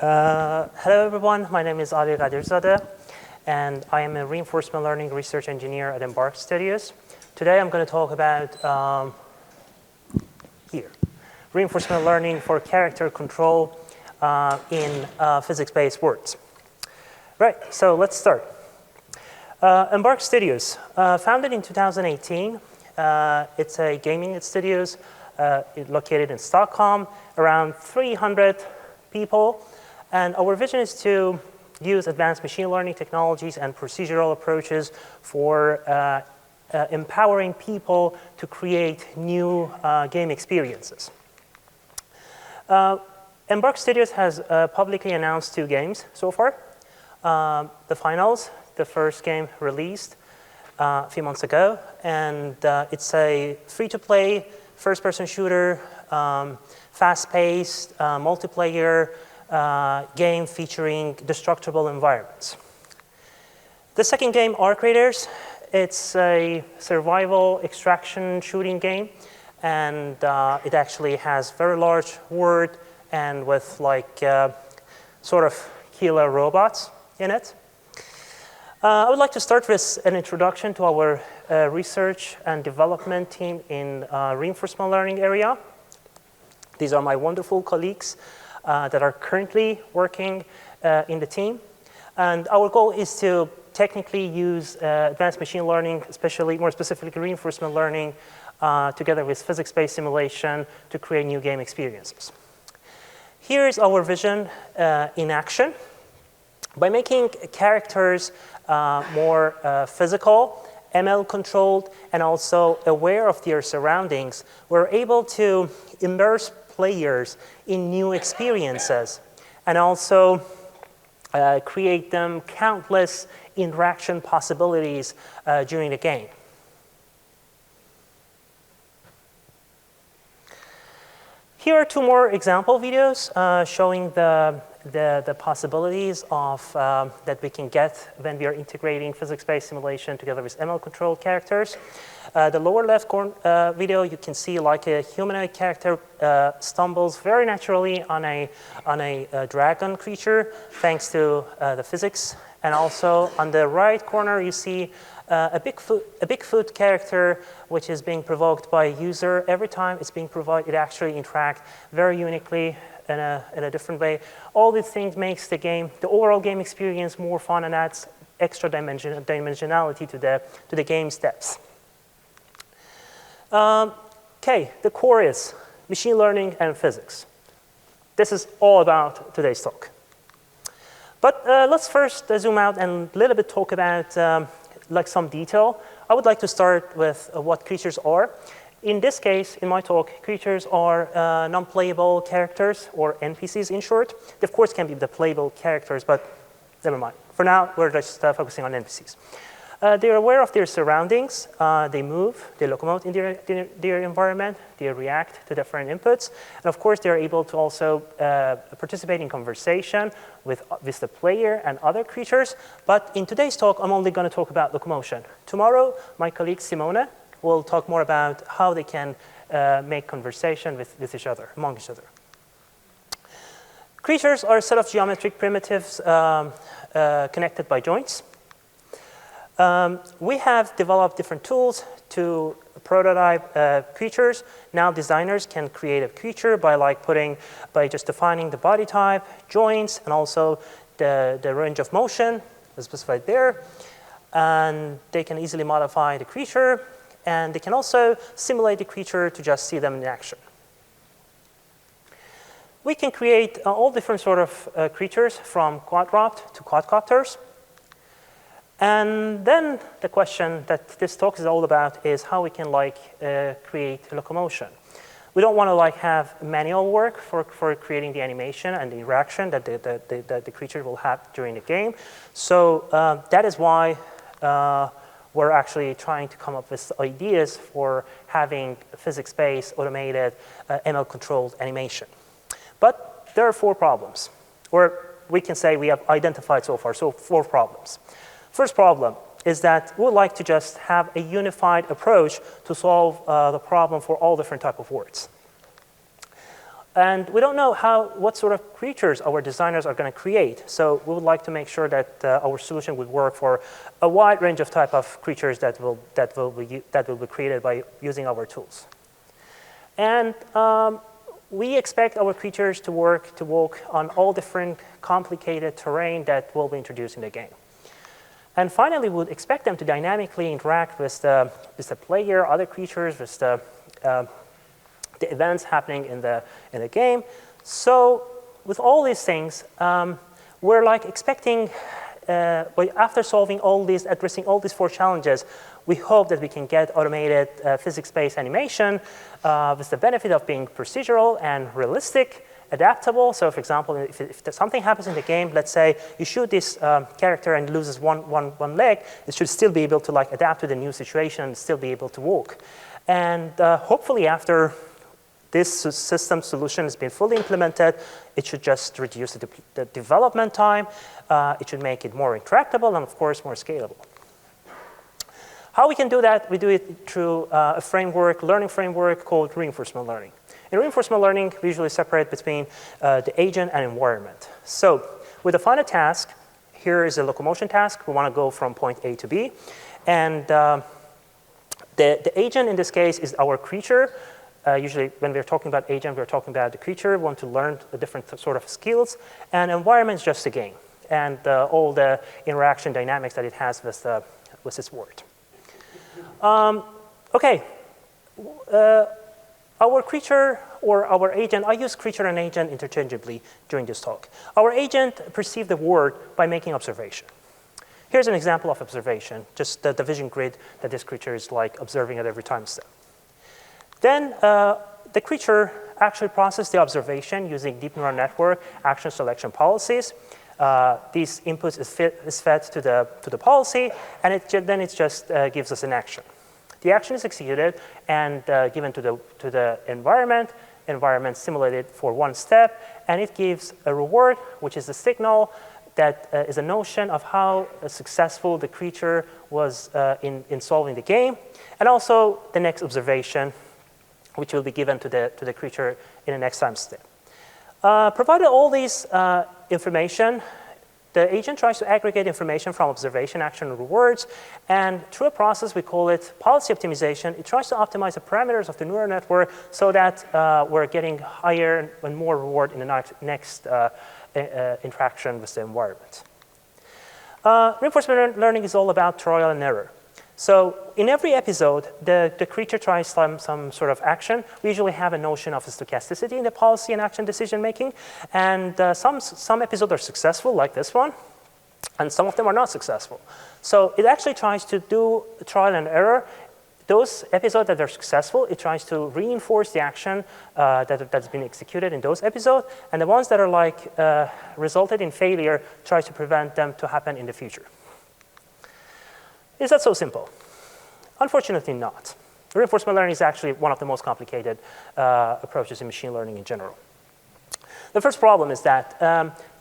Hello, everyone. My name is Ghadirzadeh, and I am a reinforcement learning research engineer at Embark Studios. Today, I'm going to talk about reinforcement learning for character control in physics-based worlds. Right, so let's start. Embark Studios, founded in 2018. It's a gaming studios located in Stockholm, around 300 people. And our vision is to use advanced machine learning technologies and procedural approaches for empowering people to create new game experiences. Embark Studios has publicly announced 2 games so far. The finals, the first game released a few months ago, and it's a free-to-play first-person shooter, fast-paced, multiplayer game featuring destructible environments. The second game, Arc Raiders, it's a survival extraction shooting game, and it actually has very large world and with like sort of killer robots in it. I would like to start with an introduction to our research and development team in reinforcement learning area. These are my wonderful colleagues that are currently working in the team. And our goal is to technically use advanced machine learning, especially more specifically reinforcement learning, together with physics-based simulation to create new game experiences. Here's our vision in action. By making characters more physical, ML controlled, and also aware of their surroundings, we're able to immerse players in new experiences and also create them countless interaction possibilities during the game. Here are 2 more example videos showing the possibilities of that we can get when we are integrating physics-based simulation together with ML-controlled characters. The lower left video, you can see like a humanoid character stumbles very naturally on a dragon creature thanks to the physics. And also on the right corner, you see a Bigfoot character which is being provoked by a user. Every time it's being provoked, it actually interacts very uniquely in a different way. All these things makes the overall game experience more fun and adds extra dimensionality to the game steps. Okay, the core is machine learning and physics. This is all about today's talk. But let's first zoom out and a little bit talk about like some detail. I would like to start with what creatures are. In this case, in my talk, creatures are non-playable characters, or NPCs in short. They, of course, can be the playable characters, but never mind. For now, we're just focusing on NPCs. They're aware of their surroundings. They move, they locomote in their environment, they react to different inputs. And of course, they're able to also participate in conversation with the player and other creatures. But in today's talk, I'm only going to talk about locomotion. Tomorrow, my colleague Simone will talk more about how they can make conversation with each other, among each other. Creatures are a set of geometric primitives connected by joints. We have developed different tools to prototype creatures. Now designers can create a creature by just defining the body type, joints, and also the range of motion specified there. And they can easily modify the creature, and they can also simulate the creature to just see them in action. We can create all different sort of creatures, from quadruped to quadcopters. And then the question that this talk is all about is how we can create locomotion. We don't want to have manual work for creating the animation and the interaction that the creature will have during the game. So that is why we're actually trying to come up with ideas for having physics-based, automated, ML-controlled animation. But there are 4 problems, or we can say we have identified so far, so 4 problems. First problem is that we would like to just have a unified approach to solve the problem for all different types of words. And we don't know what sort of creatures our designers are going to create. So we would like to make sure that our solution would work for a wide range of type of creatures that will be created by using our tools. And we expect our creatures to walk on all different complicated terrain that will be introduced in the game. And finally, we would expect them to dynamically interact with the player, other creatures, with the events happening in the game. So with all these things, we're like expecting, after addressing all these 4 challenges, we hope that we can get automated physics-based animation with the benefit of being procedural and realistic, adaptable. So for example, if something happens in the game, let's say you shoot this character and loses one leg, it should still be able to like adapt to the new situation and still be able to walk. And hopefully after this system solution has been fully implemented, it should just reduce the development time. It should make it more interactable and, of course, more scalable. How we can do that? We do it through a learning framework called reinforcement learning. In reinforcement learning, we usually separate between the agent and environment. So we define a task. Here is a locomotion task. We want to go from point A to B. And the agent in this case is our creature. Usually when we're talking about agent, we're talking about the creature. We want to learn the different sort of skills. And environment is just the game and all the interaction dynamics that it has with its world. OK. Our creature or our agent, I use creature and agent interchangeably during this talk. Our agent perceives the world by making observation. Here's an example of observation, just the vision grid that this creature is like observing at every time step. Then the creature actually processes the observation using deep neural network action selection policies. These inputs is fed to the policy, and then it just gives us an action. The action is executed and given to the environment simulated for one step, and it gives a reward, which is a signal that is a notion of how successful the creature was in solving the game, and also the next observation, which will be given to the creature in the next time step. Provided all these information, the agent tries to aggregate information from observation, action, and rewards, and through a process we call it policy optimization, it tries to optimize the parameters of the neural network so that we're getting higher and more reward in the next interaction with the environment. Reinforcement learning is all about trial and error. So in every episode, the creature tries some sort of action. We usually have a notion of stochasticity in the policy and action decision making. And some episodes are successful, like this one, and some of them are not successful. So it actually tries to do trial and error. Those episodes that are successful, it tries to reinforce the action that's been executed in those episodes. And the ones that are like resulted in failure, tries to prevent them to happen in the future. Is that so simple? Unfortunately not. Reinforcement learning is actually one of the most complicated approaches in machine learning in general. The first problem is that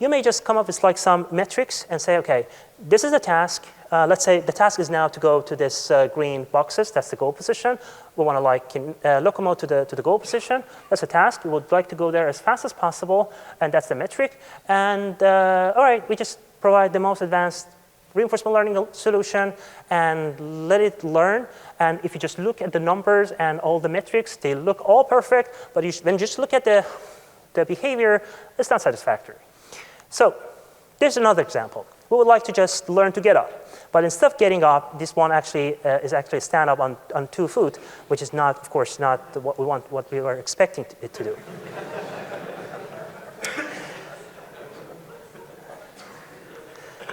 you may just come up with like some metrics and say, OK, this is the task. Let's say the task is now to go to this green boxes. That's the goal position. We want to like locomote to the goal position. That's a task. We would like to go there as fast as possible, and that's the metric. And all right, we just provide the most advanced reinforcement learning solution and let it learn. And if you just look at the numbers and all the metrics, they look all perfect. But when you just look at the behavior, it's not satisfactory. So there's another example. We would like to just learn to get up. But instead of getting up, this one actually is actually stand up on 2 feet, which is not, of course, not what we were expecting it to do.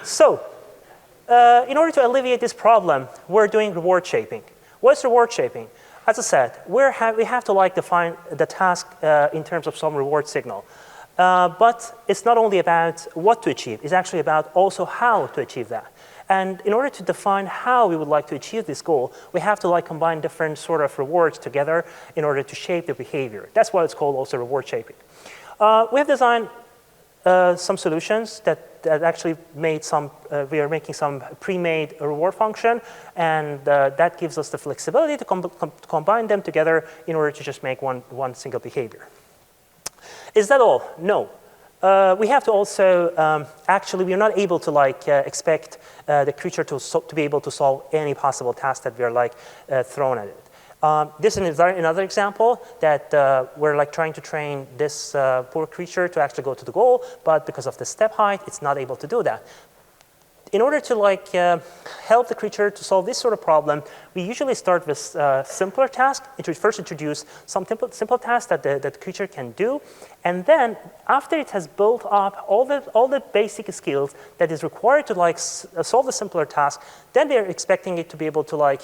So in order to alleviate this problem, we're doing reward shaping. What's reward shaping? As I said, we have to like define the task in terms of some reward signal. But it's not only about what to achieve. It's actually about also how to achieve that. And in order to define how we would like to achieve this goal, we have to like combine different sort of rewards together in order to shape the behavior. That's why it's called also reward shaping. We have designed some solutions that actually made we are making some pre-made reward function, and that gives us the flexibility to combine them together in order to just make one single behavior. Is that all? No. We have to also, actually, we are not able to expect the creature to be able to solve any possible task that we are thrown at it. This is another example that we're trying to train this poor creature to actually go to the goal, but because of the step height, it's not able to do that. In order to help the creature to solve this sort of problem, we usually start with simpler tasks. First introduce some simple tasks that the creature can do, and then after it has built up all the basic skills that is required to solve the simpler task, then we are expecting it to be able to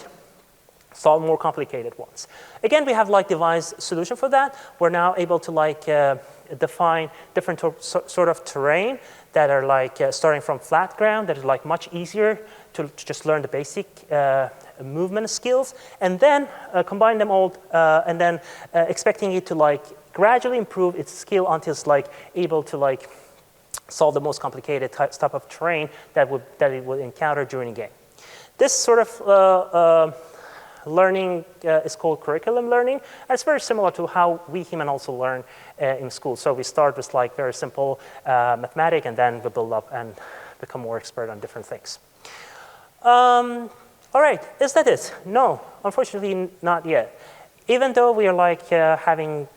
solve more complicated ones. Again, we have devised solution for that. We're now able to define different sort of terrain that are starting from flat ground that is much easier to just learn the basic movement skills, and then combine them all, and then expecting it to gradually improve its skill until it's able to solve the most complicated type of terrain that it would encounter during the game. This sort of learning is called curriculum learning. And it's very similar to how we humans also learn in school. So we start with very simple mathematics, and then we build up and become more expert on different things. All right, is that it? No, unfortunately not yet. Even though we are having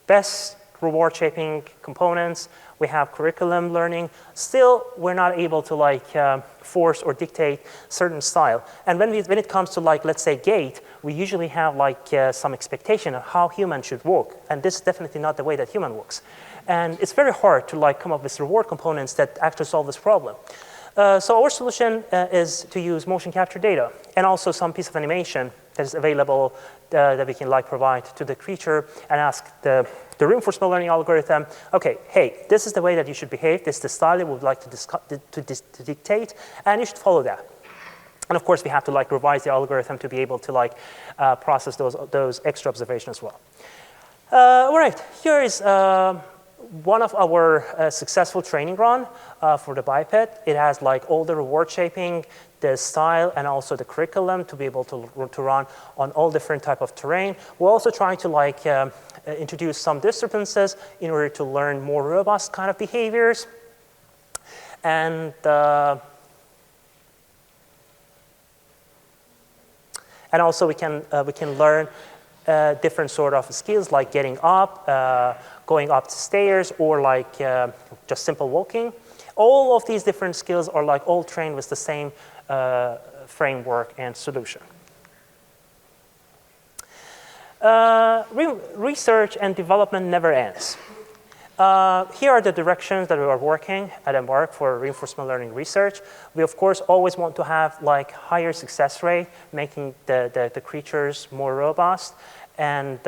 best reward shaping components, we have curriculum learning, still we're not able to force or dictate certain style. And when it comes to let's say gait, we usually have some expectation of how human should work, and this is definitely not the way that human works. And it's very hard to like come up with reward components that actually solve this problem. So our solution is to use motion capture data and also some piece of animation that is available that we can like provide to the creature and ask the reinforcement learning algorithm, okay, hey, this is the way that you should behave, this is the style that we would like to dictate, and you should follow that. And of course, we have to like revise the algorithm to be able to like process those extra observations as well. All right, here is one of our successful training run for the biped. It has like all the reward shaping, the style, and also the curriculum to be able to run on all different type of terrain. We're also trying to like introduce some disturbances in order to learn more robust kind of behaviors. And also we can learn different sort of skills like getting up, going up the stairs, or like just simple walking. All of these different skills are like all trained with the same framework and solution. Research and development never ends. Here are the directions that we are working at Embark for reinforcement learning research. We of course always want to have like higher success rate, making the creatures more robust, and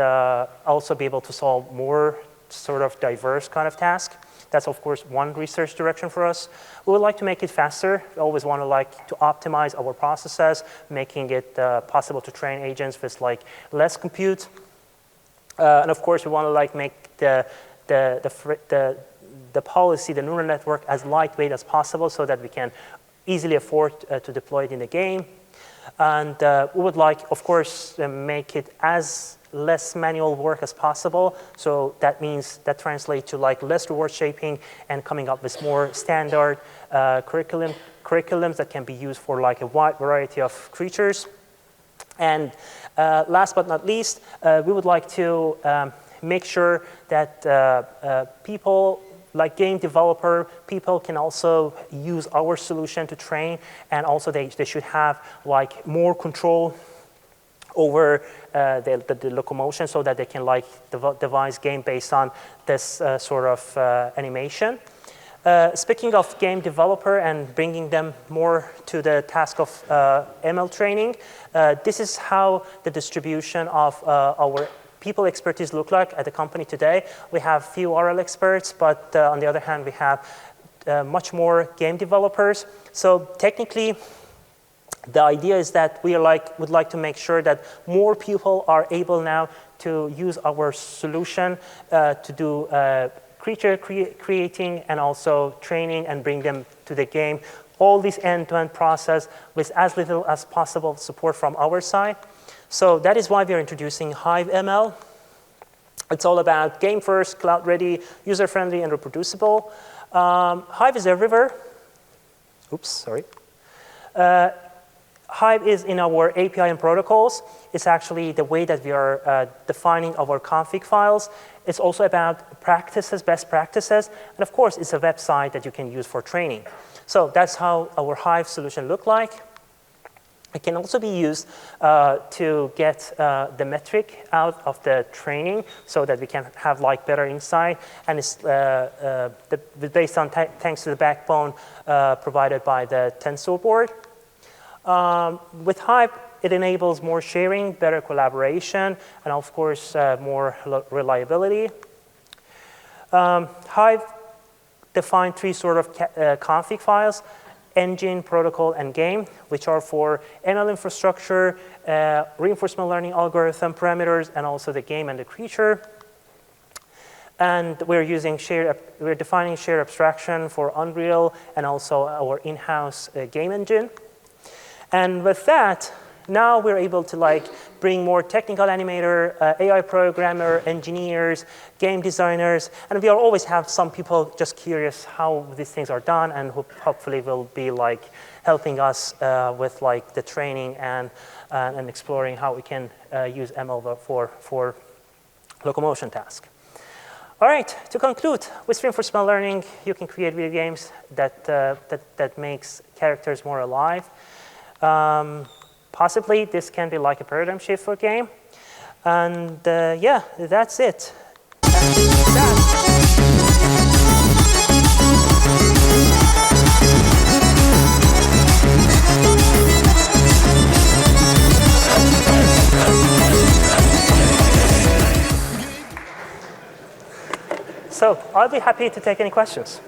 also be able to solve more sort of diverse kind of tasks. That's of course one research direction for us. We would like to make it faster. We always want to like to optimize our processes, making it possible to train agents with like less compute. And of course we want to like make the policy, the neural network, as lightweight as possible so that we can easily afford to deploy it in the game. And we would like, of course, make it as less manual work as possible. So that means that translates to like less reward shaping and coming up with more standard curriculums that can be used for like a wide variety of creatures. And last but not least, we would like to make sure that people, like game developer, people can also use our solution to train, and also they should have like more control over the locomotion so that they can like devise game based on this sort of animation. Speaking of game developer and bringing them more to the task of ML training, this is how the distribution of our people expertise look like at the company today. We have few RL experts, but on the other hand, we have much more game developers. So technically, the idea is that we would like to make sure that more people are able now to use our solution to do creature creating and also training and bring them to the game. All this end-to-end process with as little as possible support from our side. So that is why we are introducing Hive ML It's all about game first, cloud ready, user friendly, and reproducible. Hive is everywhere. Oops, sorry. Hive is in our API and protocols. It's actually the way that we are defining our config files. It's also about practices, best practices. And of course, it's a website that you can use for training. So that's how our Hive solution look like. It can also be used to get the metric out of the training so that we can have like better insight. And it's based on thanks to the backbone provided by the Tensor board. With Hive, it enables more sharing, better collaboration, and of course, more reliability. Hive defined 3 sort of config files: engine, protocol, and game, which are for ML infrastructure, reinforcement learning algorithm parameters, and also the game and the creature. And we're defining shared abstraction for Unreal and also our in-house game engine. And with that, now we're able to like bring more technical animator, AI programmer, engineers, game designers, and we always have some people just curious how these things are done, and who hopefully will be like helping us with like the training and exploring how we can use ML for locomotion task. All right, to conclude, with reinforcement learning, you can create video games that makes characters more alive. Possibly this can be like a paradigm shift for a game. And yeah, that's it. So I'll be happy to take any questions.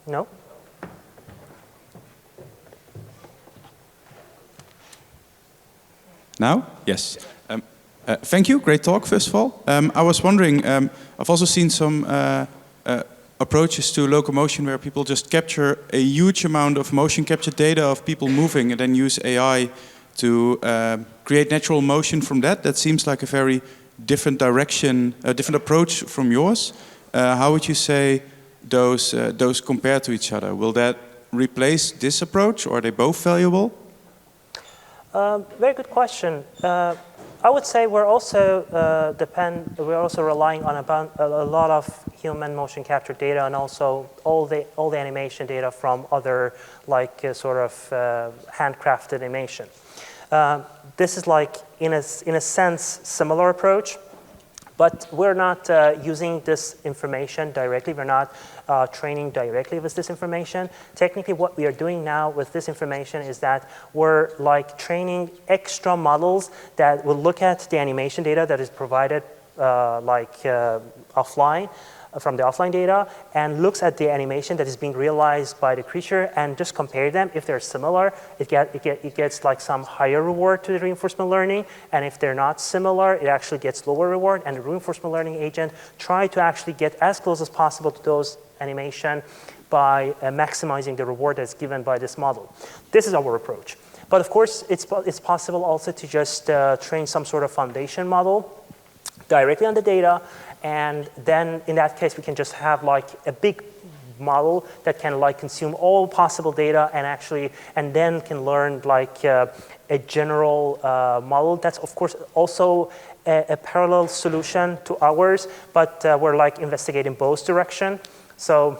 No? Now? Yes. Thank you. Great talk, first of all. I was wondering, I've also seen some approaches to locomotion where people just capture a huge amount of motion capture data of people moving and then use AI to create natural motion from that. That seems like a very different direction, a different approach from yours. How would you say those compare to each other? Will that replace this approach, or are they both valuable? Very good question. I would say we're also relying on a lot of human motion capture data, and also all the animation data from other like sort of handcrafted animation. This is like in a sense similar approach. But we're not using this information directly. We're not training directly with this information. Technically, what we are doing now with this information is that we're like training extra models that will look at the animation data that is provided offline, from the offline data, and looks at the animation that is being realized by the creature and just compare them. If they're similar, it gets like some higher reward to the reinforcement learning, and if they're not similar, it actually gets lower reward, and the reinforcement learning agent try to actually get as close as possible to those animation by maximizing the reward that's given by this model. This is our approach. But of course, it's possible also to just train some sort of foundation model directly on the data, and then in that case we can just have like a big model that can like consume all possible data and then can learn like a general model. That's of course also a parallel solution to ours, but we're like investigating both direction. So,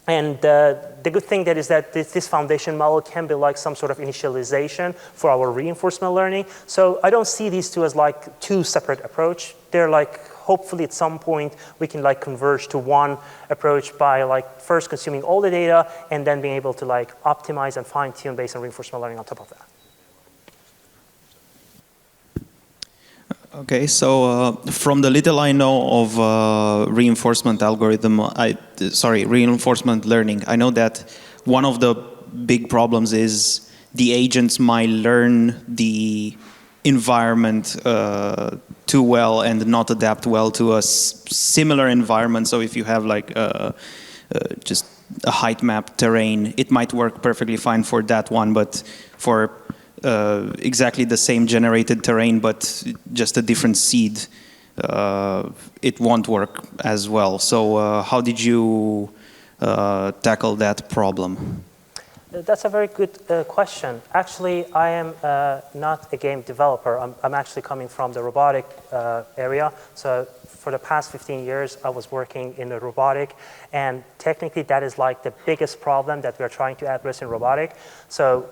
and the good thing that is that this foundation model can be like some sort of initialization for our reinforcement learning. So I don't see these two as like two separate approach. They're like, hopefully at some point we can like converge to one approach by like first consuming all the data and then being able to like optimize and fine tune based on reinforcement learning on top of that. Okay, so from the little I know of reinforcement learning, I know that one of the big problems is the agents might learn the environment too well and not adapt well to a similar environment. So if you have like just a height map terrain, it might work perfectly fine for that one, but for exactly the same generated terrain, but just a different seed, it won't work as well. So how did you tackle that problem? That's a very good question. Actually, I am not a game developer. I'm actually coming from the robotic area. So for the past 15 years, I was working in the robotic, and technically that is like the biggest problem that we're trying to address in robotic. So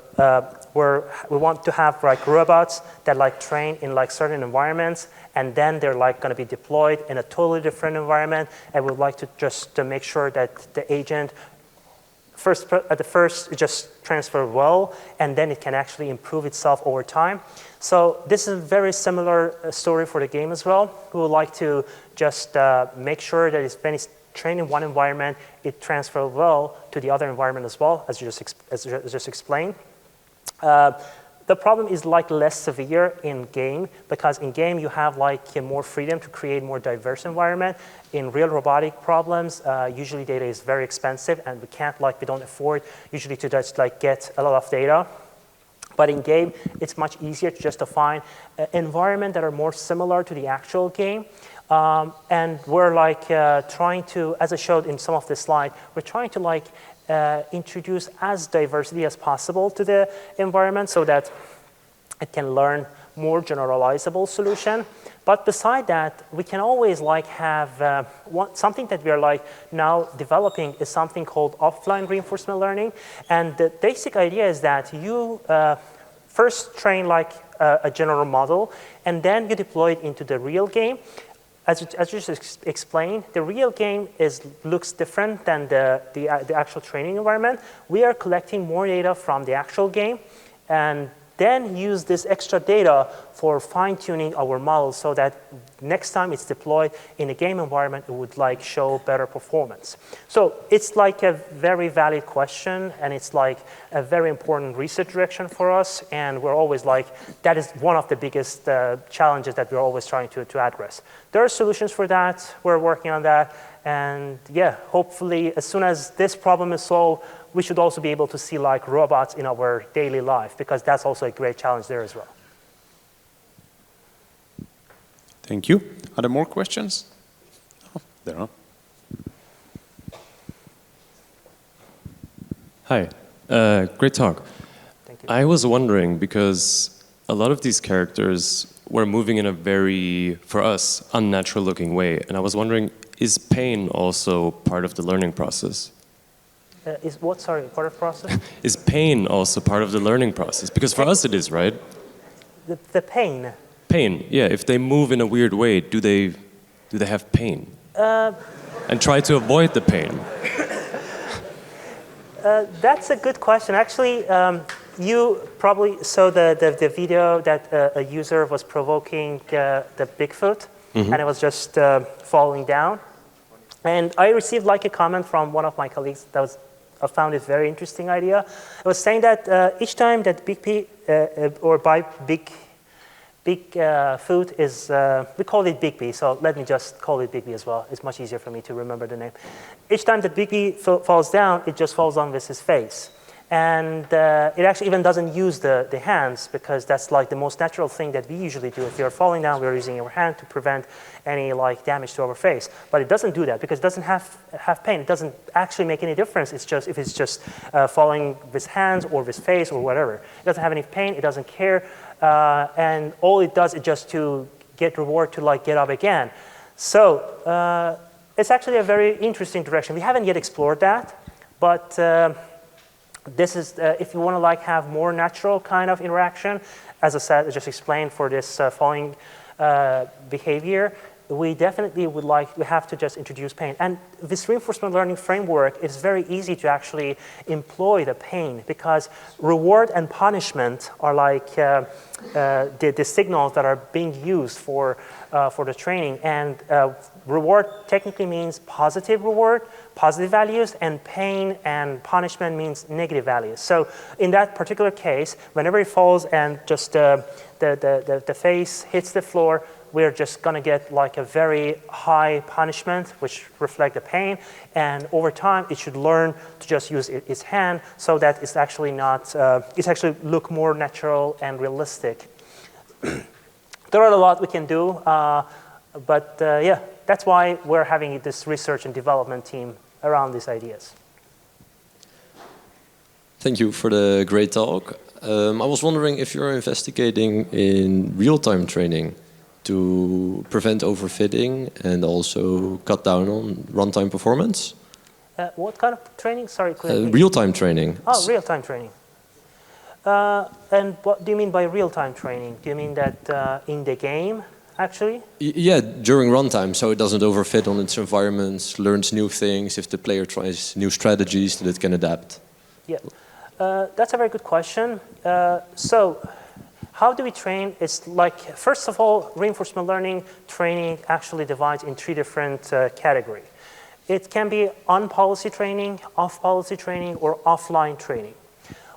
we want to have like robots that like train in like certain environments, and then they're like going to be deployed in a totally different environment, and we'd like to just to make sure that the agent at the first it just transfer well, and then it can actually improve itself over time. So this is a very similar story for the game as well. We would like to just make sure that when it's trained in one environment, it transfers well to the other environment as well, as you just explained. The problem is like less severe in game, because in game you have like more freedom to create more diverse environment. In real robotic problems, usually data is very expensive, and we don't afford usually to just like get a lot of data. But in game, it's much easier to just find environment that are more similar to the actual game. And we're like trying to, as I showed in some of the slide, we're trying to like introduce as diversity as possible to the environment so that it can learn more generalizable solution. But beside that, we can always like have something that we are like now developing is something called offline reinforcement learning. And the basic idea is that you first train like a general model, and then you deploy it into the real game. As you just explained, the real game looks different than the actual training environment. We are collecting more data from the actual game, and then use this extra data for fine-tuning our model so that next time it's deployed in a game environment, it would like show better performance. So it's like a very valid question, and it's like a very important research direction for us, and we're always like, that is one of the biggest challenges that we're always trying to address. There are solutions for that, we're working on that, and yeah, hopefully as soon as this problem is solved, we should also be able to see like robots in our daily life, because that's also a great challenge there as well. Thank you. Are there more questions? Oh, there are. Hi, great talk. Thank you. I was wondering, because a lot of these characters were moving in a very, for us, unnatural looking way. And I was wondering, is pain also part of the learning process? Is what, sorry, part of the process? Is pain also part of the learning process? Because for us it is, right? The pain? Pain, yeah. If they move in a weird way, do they have pain? And try to avoid the pain. That's a good question. Actually, you probably saw the video that a user was provoking the Bigfoot, and it was just falling down. And I received like a comment from one of my colleagues that I found it very interesting idea. It was saying that each time that Big food is, we call it Big B, so let me just call it Big B as well. It's much easier for me to remember the name. Each time that Big B falls down, it just falls on with his face. And it actually even doesn't use the hands, because that's like the most natural thing that we usually do. If you're falling down, we're using our hand to prevent any like damage to our face. But it doesn't do that because it doesn't have pain. It doesn't actually make any difference. It's just if it's just falling with hands or with face or whatever. It doesn't have any pain. It doesn't care. And all it does is just to get reward to like get up again. So it's actually a very interesting direction. We haven't yet explored that, but this is, if you want to like have more natural kind of interaction, as I said, I just explained for this falling behavior, we definitely would like, we have to just introduce pain. And this reinforcement learning framework is very easy to actually employ the pain, because reward and punishment are like the signals that are being used for the training. And reward technically means positive reward, positive values, and pain and punishment means negative values. So in that particular case, whenever it falls and just the face hits the floor, we're just going to get like a very high punishment, which reflect the pain. And over time, it should learn to just use its hand so that it's actually not, it actually look more natural and realistic. There are a lot we can do, but yeah, that's why we're having this research and development team around these ideas. Thank you for the great talk. I was wondering if you're investigating in real-time training to prevent overfitting and also cut down on runtime performance. What kind of training? Sorry, real-time training. Oh, real-time training. And what do you mean by real-time training? Do you mean that in the game, actually? Yeah, during runtime, so it doesn't overfit on its environments, learns new things. If the player tries new strategies, that it can adapt. Yeah. That's a very good question. So how do we train? It's like, first of all, reinforcement learning training actually divides in 3 different categories. It can be on-policy training, off-policy training, or offline training.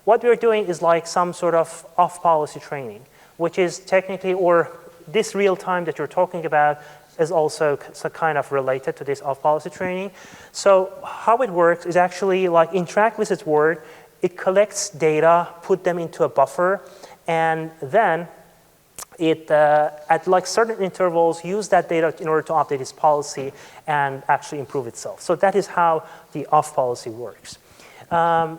What we're doing is like some sort of off-policy training, which is technically, or this real time that you're talking about is also kind of related to this off-policy training. So how it works is actually like interact with its word. It collects data, put them into a buffer, and then it, at like certain intervals, use that data in order to update its policy and actually improve itself. So that is how the off policy works. And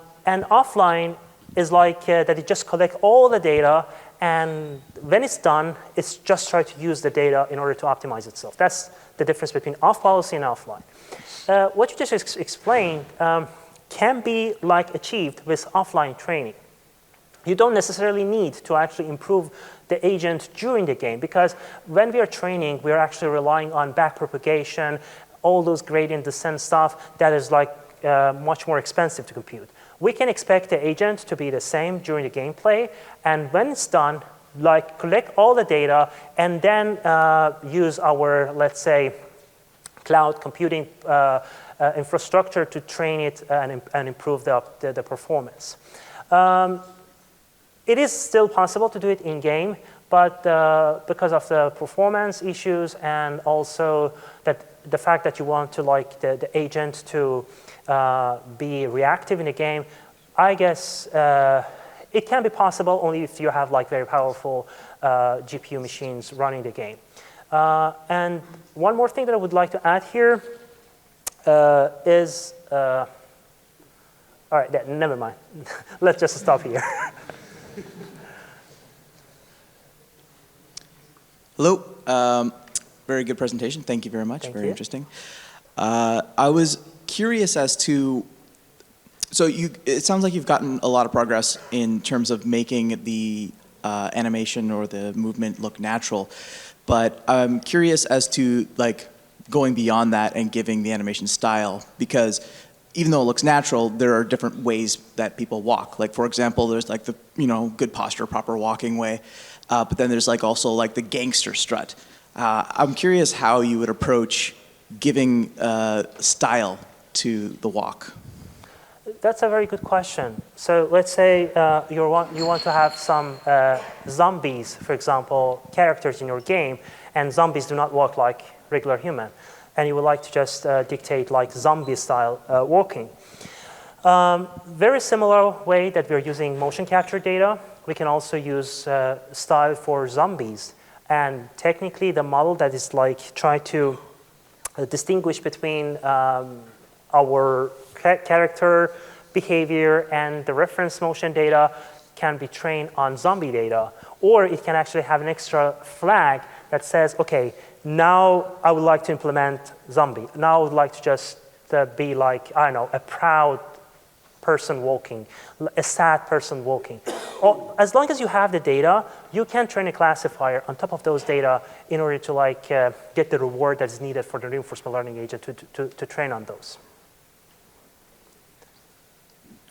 offline is like that it just collects all the data, and when it's done, it's just try to use the data in order to optimize itself. That's the difference between off policy and offline. What you just explained can be like achieved with offline training. You don't necessarily need to actually improve the agent during the game, because when we are training, we are actually relying on backpropagation, all those gradient descent stuff that is like much more expensive to compute. We can expect the agent to be the same during the gameplay, and when it's done, like collect all the data and then use our, let's say, cloud computing infrastructure to train it and improve the performance. It is still possible to do it in-game, but because of the performance issues and also that the fact that you want to like the agent to be reactive in the game, I guess it can be possible only if you have like very powerful GPU machines running the game. And one more thing that I would like to add here is, all right, never mind. Let's just stop here. Hello. Very good presentation. Thank you very much. Very interesting. I was curious as to, so it sounds like you've gotten a lot of progress in terms of making the animation or the movement look natural, but I'm curious as to like going beyond that and giving the animation style, because even though it looks natural, there are different ways that people walk. Like for example, there's like the good posture, proper walking way, but then there's like also like the gangster strut. I'm curious how you would approach giving style to the walk. That's a very good question. So let's say you want to have some zombies, for example, characters in your game, and zombies do not walk like regular human, and you would like to just dictate like zombie style walking. Very similar way that we're using motion capture data, we can also use style for zombies. And technically the model that is like try to distinguish between our character behavior and the reference motion data can be trained on zombie data, or it can actually have an extra flag that says, okay, now I would like to implement zombie. Now I would like to just be like, I don't know, a proud person walking, a sad person walking. Or, as long as you have the data, you can train a classifier on top of those data in order to like get the reward that is needed for the reinforcement learning agent to train on those.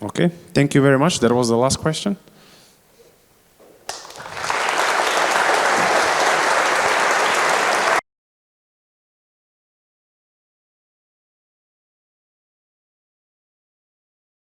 Okay, thank you very much. That was the last question.